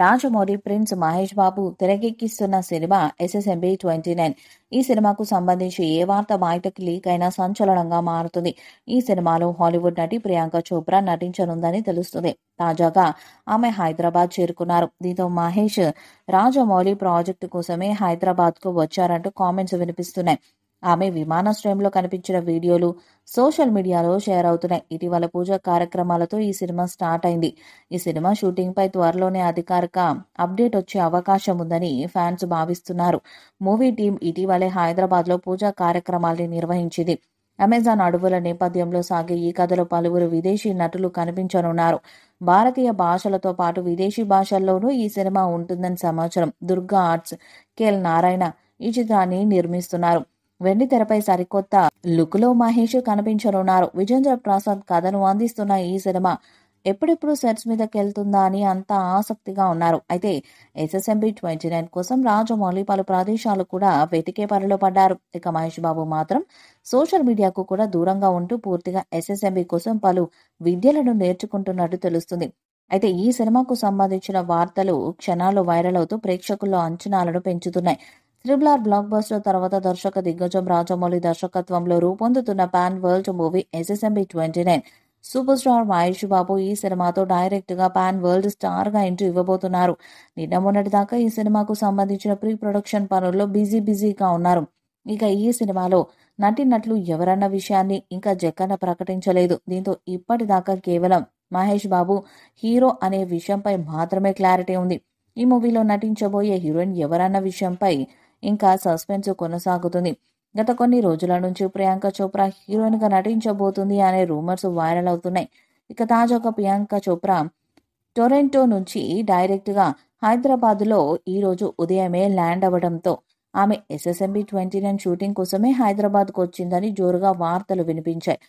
Rajamouli, prince Mahesh Babu తెరకెక్కిస్తున్న cinema ఎస్ఎస్ఎంబీ 29. ఈ సినిమాకు సంబంధించి ఏ వార్త బయటకు లీక్ అయినా సంచలనంగా మారుతుంది. ఈ సినిమాలో హాలీవుడ్ నటి ప్రియాంక చోప్రా నటించనుందని తెలుస్తుంది. తాజాగా ఆమె హైదరాబాద్ చేరుకున్నారు. దీంతో మహేష్, రాజమౌళి ప్రాజెక్టు కోసమే హైదరాబాద్కు వచ్చారంటూ కామెంట్స్ వినిపిస్తున్నాయి. ఆమె విమానాశ్రయంలో కనిపించిన వీడియోలు సోషల్ మీడియాలో షేర్ అవుతున్నాయి. ఇటీవల పూజా కార్యక్రమాలతో ఈ సినిమా స్టార్ట్ అయింది. ఈ సినిమా షూటింగ్ పై త్వరలోనే అధికారిక అప్డేట్ వచ్చే అవకాశం ఉందని ఫ్యాన్స్ భావిస్తున్నారు. మూవీ టీం ఇటీవలే హైదరాబాద్ లో పూజా కార్యక్రమాల్ని నిర్వహించింది. అమెజాన్ అడవుల నేపథ్యంలో సాగే ఈ కథలో పలువురు విదేశీ నటులు కనిపించనున్నారు. భారతీయ భాషలతో పాటు విదేశీ భాషల్లోనూ ఈ సినిమా ఉంటుందని సమాచారం. దుర్గా ఆర్ట్స్, కేఎల్ నారాయణ ఈ చిత్రాన్ని నిర్మిస్తున్నారు. వెండి తెరపై సరికొత్త లుక్లో మహేష్ కనిపించనున్నారు. విజేంద్ర ప్రసాద్ కథను అందిస్తున్న ఈ సినిమా ఎప్పుడెప్పుడు సెట్స్ మీదకి వెళ్తుందా అని అంతా ఆసక్తిగా ఉన్నారు. అయితే ఎస్ఎస్ఎంబీ 29 కోసం రాజమౌళి పలు ప్రదేశాలు కూడా వెతికే పనిలో పడ్డారు. ఇక మహేష్ బాబు మాత్రం సోషల్ మీడియాకు కూడా దూరంగా ఉంటూ పూర్తిగా ఎస్ఎస్ఎంబీ కోసం పలు విద్యలను నేర్చుకుంటున్నట్టు తెలుస్తుంది. అయితే ఈ సినిమాకు సంబంధించిన వార్తలు క్షణాల్లో వైరల్ అవుతూ ప్రేక్షకుల్లో అంచనాలను పెంచుతున్నాయి. త్రిబుల్ ఆర్ బ్లాక్ బస్టర్ తర్వాత దర్శక దిగ్గజం రాజమౌళి దర్శకత్వంలో రూపొందుతున్న pan world movie SSMB 29. Super star Mahesh Babu ఈ సినిమాతో డైరెక్ట్ గా పాన్ వరల్డ్ స్టార్ గా ఎంట్రీ ఇవ్వబోతున్నారు. నిన్న మొన్నటి దాకా ఈ సినిమాకు సంబంధించిన ప్రీ ప్రొడక్షన్ పనుల్లో బిజీగా ఉన్నారు. ఇక ఈ సినిమాలో నటినట్లు ఎవరన్న విషయాన్ని ఇంకా జక్కన్న ప్రకటించలేదు. దీంతో ఇప్పటిదాకా కేవలం మహేష్ బాబు హీరో అనే విషయంపై మాత్రమే క్లారిటీ ఉంది. ఈ మూవీలో నటించబోయే హీరోయిన్ ఎవరన్న విషయంపై ఇంకా సస్పెన్స్ కొనసాగుతుంది. గత కొన్ని రోజుల నుంచి ప్రియాంక చోప్రా హీరోయిన్ గా నటించబోతుంది అనే రూమర్స్ వైరల్ అవుతున్నాయి. ఇక తాజాగా ప్రియాంక చోప్రా టొరంటో నుంచి డైరెక్ట్ గా హైదరాబాద్ లో ఈ రోజు ఉదయమే ల్యాండ్ అవ్వడంతో ఆమె ఎస్ఎస్ఎంబీ 29 షూటింగ్ కోసమే హైదరాబాద్ కు వచ్చిందని జోరుగా వార్తలు వినిపించాయి.